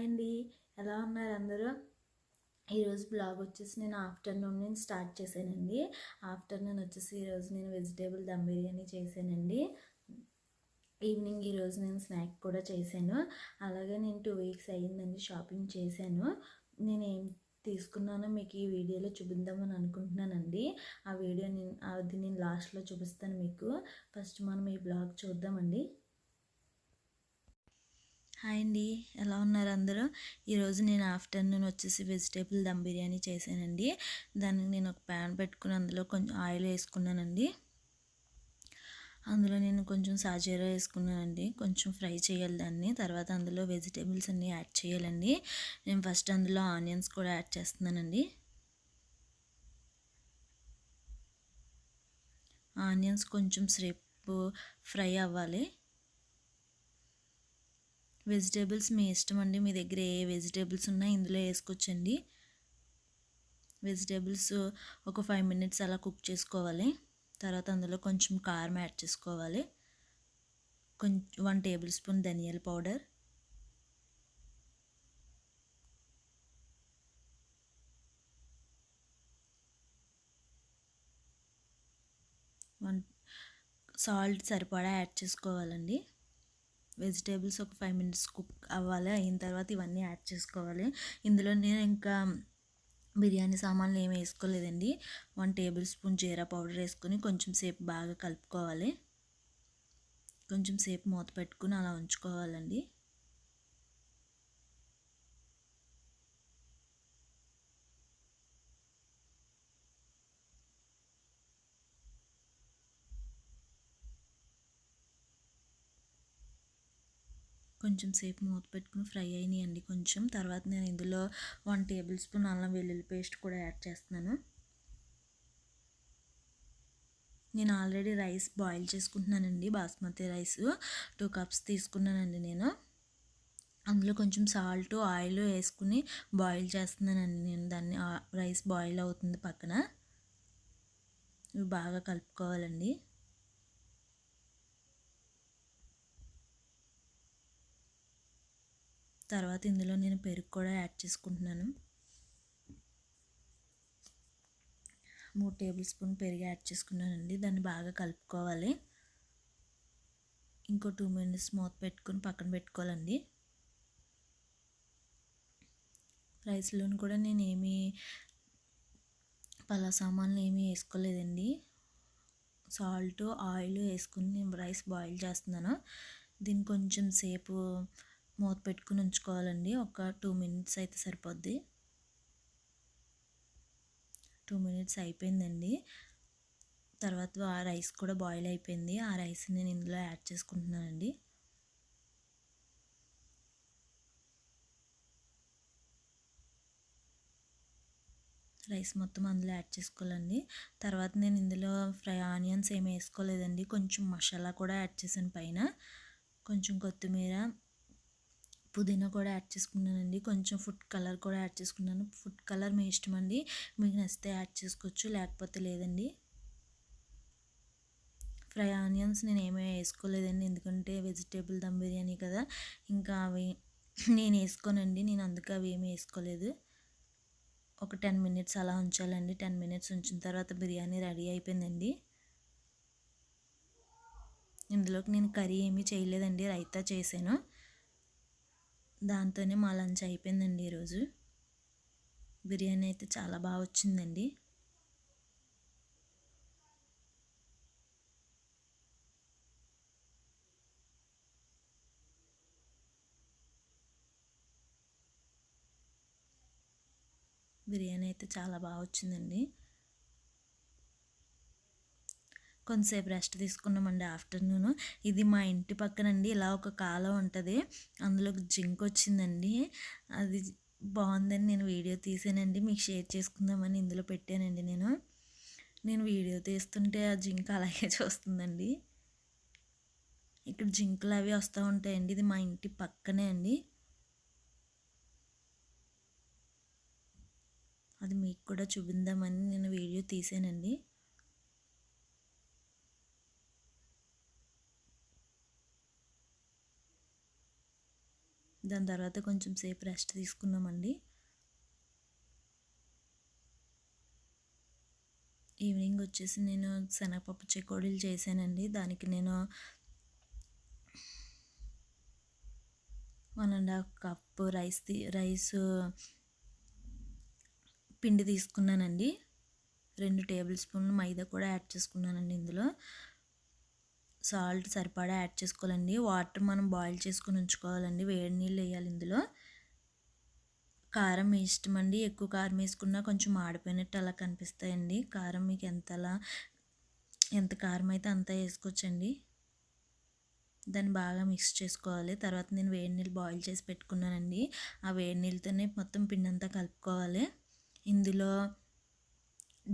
అండి. ఎలా ఉన్నారు అందరూ? ఈరోజు బ్లాగ్ వచ్చేసి నేను ఆఫ్టర్నూన్ నుంచి స్టార్ట్ చేశానండి. ఆఫ్టర్నూన్ వచ్చేసి ఈరోజు నేను వెజిటేబుల్ దమ్ బిర్యానీ చేశానండి. ఈవినింగ్ ఈరోజు నేను స్నాక్ కూడా చేశాను. అలాగే నేను 2 వీక్స్ అయ్యిందండి షాపింగ్ చేశాను. నేను ఏం తీసుకున్నానో మీకు ఈ వీడియోలో చూపిద్దామని అనుకుంటున్నానండి. అది నేను లాస్ట్లో చూపిస్తాను మీకు. ఫస్ట్ మనం ఈ బ్లాగ్ చూద్దామండి. హాయ్ అండి, ఎలా ఉన్నారు అందరూ? ఈరోజు నేను ఆఫ్టర్నూన్ వచ్చేసి వెజిటేబుల్ దమ్ బిర్యానీ చేశానండి. దానికి నేను ఒక ప్యాన్ పెట్టుకుని అందులో కొంచెం ఆయిల్ వేసుకున్నానండి. అందులో నేను కొంచెం సాజీరా వేసుకున్నానండి. కొంచెం ఫ్రై చేయాలి దాన్ని. తర్వాత అందులో వెజిటేబుల్స్ అన్నీ యాడ్ చేయాలండి. నేను ఫస్ట్ అందులో ఆనియన్స్ కూడా యాడ్ చేస్తున్నానండి. ఆనియన్స్ కొంచెం సేపు ఫ్రై అవ్వాలి. వెజిటేబుల్స్ మీ ఇష్టం అండి. మీ దగ్గర ఏ వెజిటేబుల్స్ ఉన్నా ఇందులో వేసుకోవచ్చండి. వెజిటేబుల్స్ ఒక 5 మినిట్స్ అలా కుక్ చేసుకోవాలి. తర్వాత అందులో కొంచెం కారం యాడ్ చేసుకోవాలి. కొంచెం 1 టేబుల్ స్పూన్ ధనియాల పౌడర్, 1 సాల్ట్ సరిపడా యాడ్ చేసుకోవాలండి. వెజిటేబుల్స్ ఒక 5 మినిట్స్ కుక్ అవ్వాలి. అయిన తర్వాత ఇవన్నీ యాడ్ చేసుకోవాలి. ఇందులో నేను ఇంకా బిర్యానీ సామాన్లు ఏమి వేసుకోలేదండి. 1 టేబుల్ స్పూన్ జీరా పౌడర్ వేసుకొని కొంచెం సేపు బాగా కలుపుకోవాలి. కొంచెం సేపు మూత పెట్టుకుని అలా ఉంచుకోవాలండి. కొంచెం సేపు మూత పెట్టుకుని ఫ్రై అయినాయండి కొంచెం. తర్వాత నేను ఇందులో 1 టేబుల్ స్పూన్ అల్లం వెల్లుల్లి పేస్ట్ కూడా యాడ్ చేస్తున్నాను. నేను ఆల్రెడీ రైస్ బాయిల్ చేసుకుంటున్నానండి. బాస్మతి రైస్ 2 కప్స్ తీసుకున్నానండి నేను. అందులో కొంచెం సాల్ట్, ఆయిల్ వేసుకుని బాయిల్ చేస్తున్నానండి నేను దాన్ని. రైస్ బాయిల్ అవుతుంది పక్కన. ఇవి బాగా కలుపుకోవాలండి. తర్వాత ఇందులో నేను పెరుగు కూడా యాడ్ చేసుకుంటున్నాను. 3 టేబుల్ స్పూన్ పెరుగు యాడ్ చేసుకున్నానండి. దాన్ని బాగా కలుపుకోవాలి. ఇంకో 2 మినిట్స్ మూత పెట్టుకుని పక్కన పెట్టుకోవాలండి. రైస్లోని కూడా నేను పలా సామాన్లు ఏమీ వేసుకోలేదండి. సాల్ట్, ఆయిల్ వేసుకుని నేను రైస్ బాయిల్ చేస్తున్నాను. దీన్ని కొంచెం సేపు మూత పెట్టుకుని ఉంచుకోవాలండి. ఒక 2 మినిట్స్ అయితే సరిపోద్ది. 2 మినిట్స్ అయిపోయిందండి. తర్వాత ఆ రైస్ కూడా బాయిల్ అయిపోయింది. ఆ రైస్ నేను ఇందులో యాడ్ చేసుకుంటున్నానండి. రైస్ మొత్తం అందులో యాడ్ చేసుకోవాలండి. తర్వాత నేను ఇందులో ఆనియన్స్ ఏమి వేసుకోలేదండి. కొంచెం మసాలా కూడా యాడ్ చేశాను పైన. కొంచెం కొత్తిమీర, పుదీనా కూడా యాడ్ చేసుకున్నానండి. కొంచెం ఫుడ్ కలర్ కూడా యాడ్ చేసుకున్నాను. ఫుడ్ కలర్ మీ ఇష్టం అండి. మీకు నచ్చితే యాడ్ చేసుకోవచ్చు, లేకపోతే లేదండి. ఫ్రై ఆనియన్స్ నేను ఏమీ వేసుకోలేదండి. ఎందుకంటే వెజిటేబుల్ దమ్ బిర్యానీ కదా, ఇంకా అవి నేను వేసుకోనండి. నేను అందుకే అవి ఏమీ వేసుకోలేదు. ఒక 10 మినిట్స్ అలా ఉంచాలండి. 10 మినిట్స్ ఉంచిన తర్వాత బిర్యానీ రెడీ అయిపోయిందండి. ఇందులోకి నేను కర్రీ ఏమీ చేయలేదండి, రైతా చేశాను. దాంతోనే మా లంచ్ అయిపోయిందండి ఈరోజు. బిర్యానీ అయితే చాలా బాగా వచ్చిందండి. బిర్యానీ అయితే చాలా బాగా వచ్చిందండి. కొంతసేపు రెస్ట్ తీసుకున్నామండి ఆఫ్టర్నూన్. ఇది మా ఇంటి పక్కనండి ఇలా ఒక కాలువ ఉంటుంది. అందులో జింక్ వచ్చిందండి. అది బాగుందని నేను వీడియో తీసానండి. మీకు షేర్ చేసుకుందామని ఇందులో పెట్టానండి. నేను వీడియో తీస్తుంటే ఆ జింక్ అలాగే చూస్తుందండి. ఇక్కడ జింకులు అవి వస్తూ ఉంటాయండి. ఇది మా ఇంటి పక్కనే అండి. అది మీకు కూడా చూపిందామని నేను వీడియో తీసానండి. దాని తర్వాత కొంచెం సేపు రెస్ట్ తీసుకున్నామండి. ఈవినింగ్ వచ్చేసి నేను శనగపప్పు చెకోడీలు చేశానండి. దానికి నేను 1½ కప్పు రైస్ పిండి తీసుకున్నానండి. 2 టేబుల్ స్పూన్లు మైదా కూడా యాడ్ చేసుకున్నానండి. ఇందులో సాల్ట్ సరిపడా యాడ్ చేసుకోవాలండి. వాటర్ మనం బాయిల్ చేసుకుని ఉంచుకోవాలండి. వేడి నీళ్ళు వేయాలి ఇందులో. కారం మీ ఇష్టం అండి. ఎక్కువ కారం వేసుకున్నా కొంచెం మాడిపోయినట్టు అలా కనిపిస్తాయండి. కారం మీకు ఎంత కారం అయితే అంత వేసుకోవచ్చండి. దాన్ని బాగా మిక్స్ చేసుకోవాలి. తర్వాత నేను వేడి నీళ్ళు బాయిల్ చేసి పెట్టుకున్నానండి. ఆ వేడి నీళ్ళతోనే మొత్తం పిండి అంతా కలుపుకోవాలి. ఇందులో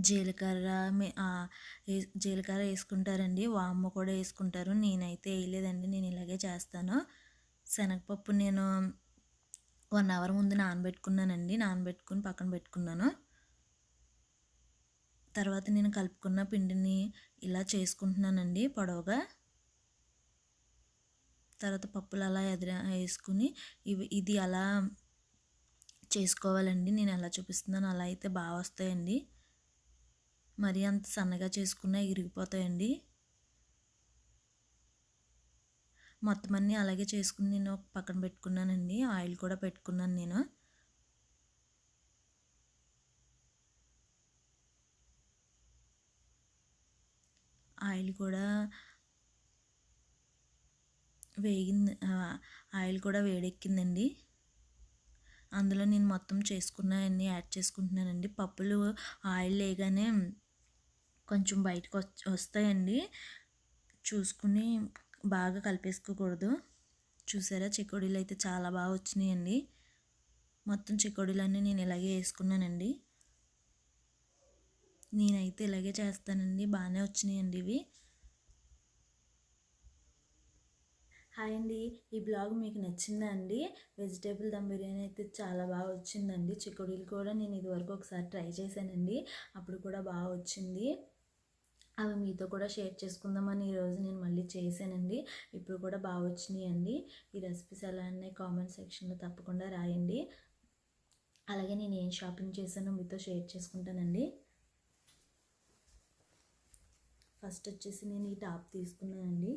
జీలకర్ర వేసుకుంటారండి, వాము కూడా వేసుకుంటారు. నేనైతే వేయలేదండి, నేను ఇలాగే చేస్తాను. శనగపప్పు నేను 1 అవర్ ముందు నానబెట్టుకున్నానండి. నానబెట్టుకుని పక్కన పెట్టుకున్నాను. తర్వాత నేను కలుపుకున్న పిండిని ఇలా చేసుకుంటున్నానండి పొడవుగా. తర్వాత పప్పులు అలా వేసుకుని ఇది అలా చేసుకోవాలండి. నేను ఎలా చూపిస్తున్నాను అలా అయితే బాగా వస్తాయండి. మరీ అంత సన్నగా చేసుకున్నా ఇరిగిపోతాయండి. మొత్తం అన్నీ అలాగే చేసుకుని నేను పక్కన పెట్టుకున్నానండి. ఆయిల్ కూడా పెట్టుకున్నాను నేను. ఆయిల్ కూడా వేడెక్కిందండి. అందులో నేను మొత్తం చేసుకున్నవన్నీ యాడ్ చేసుకుంటున్నానండి. పప్పులు ఆయిల్ వేయగానే కొంచెం బయటకు వస్తాయండి. చూసుకుని బాగా కలిపేసుకోకూడదు. చూసారా, చెకోడీలు అయితే చాలా బాగా వచ్చినాయండి. మొత్తం చెకోడీలన్నీ నేను ఇలాగే వేసుకున్నానండి. నేనైతే ఇలాగే చేస్తానండి. బాగానే వచ్చినాయండి ఇవి. హాయ్ అండి, ఈ బ్లాగ్ మీకు నచ్చిందా అండి? వెజిటేబుల్ దమ్ బిర్యానీ అయితే చాలా బాగా వచ్చిందండి. చెకోడీలు కూడా నేను ఇదివరకు ఒకసారి ట్రై చేశానండి. అప్పుడు కూడా బాగా వచ్చింది. అవి మీతో కూడా షేర్ చేసుకుందామని ఈరోజు నేను మళ్ళీ చేశానండి. ఇప్పుడు కూడా బాగా వచ్చినాయండి. ఈ రెసిపీస్ ఎలా ఉన్నాయి కామెంట్ సెక్షన్లో తప్పకుండా రాయండి. అలాగే నేను ఏం షాపింగ్ చేశానో మీతో షేర్ చేసుకుంటానండి. ఫస్ట్ వచ్చేసి నేను ఈ టాప్ తీసుకున్నానండి.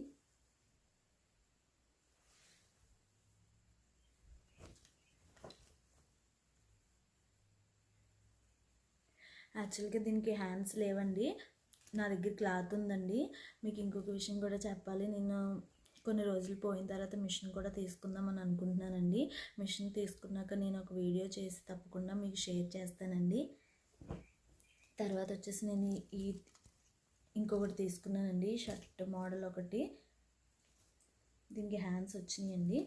యాక్చువల్గా దీనికి హ్యాండ్స్ లేవండి. నా దగ్గర క్లాత్ ఉందండి. మీకు ఇంకొక విషయం కూడా చెప్పాలి. నేను కొన్ని రోజులు పోయిన తర్వాత మిషన్ కూడా తీసుకుందామని అనుకుంటున్నానండి. మిషన్ తీసుకున్నాక నేను ఒక వీడియో చేసి తప్పకుండా మీకు షేర్ చేస్తానండి. తర్వాత వచ్చేసి నేను ఇంకొకటి తీసుకున్నానండి, షర్ట్ మోడల్ ఒకటి. దీనికి హ్యాండ్స్ వచ్చినాయండి.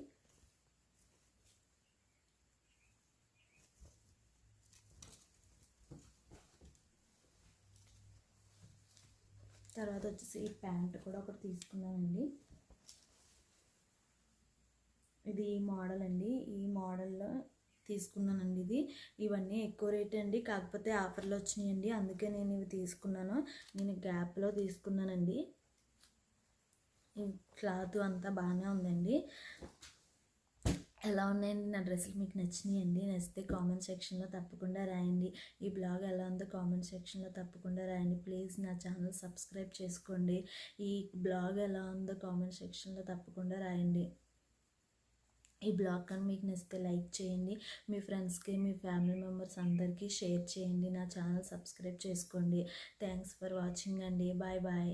తర్వాత వచ్చేసి ఈ ప్యాంట్ కూడా ఒకటి తీసుకున్నానండి. ఇది ఈ మోడల్ అండి. ఈ మోడల్లో తీసుకున్నానండి. ఇవన్నీ ఎక్కువ రేట్ అండి, కాకపోతే ఆఫర్లో వచ్చినాయండి, అందుకే నేను ఇవి తీసుకున్నాను. నేను గ్యాప్లో తీసుకున్నానండి. ఈ క్లాత్ అంతా బాగానే ఉందండి. ఎలా ఉన్నాయండి నా డ్రెస్సులు? మీకు నచ్చినాయండి? నచ్చితే కామెంట్ సెక్షన్లో తప్పకుండా రాయండి. ఈ బ్లాగ్ ఎలా ఉందో కామెంట్ సెక్షన్లో తప్పకుండా రాయండి. ప్లీజ్ నా ఛానల్ సబ్స్క్రైబ్ చేసుకోండి. ఈ బ్లాగ్ ఎలా ఉందో కామెంట్ సెక్షన్లో తప్పకుండా రాయండి. ఈ బ్లాగ్ కానీ మీకు నచ్చితే లైక్ చేయండి. మీ ఫ్రెండ్స్కి, మీ ఫ్యామిలీ మెంబర్స్ అందరికీ షేర్ చేయండి. నా ఛానల్ సబ్స్క్రైబ్ చేసుకోండి. థ్యాంక్స్ ఫర్ వాచింగ్ అండి. Bye bye.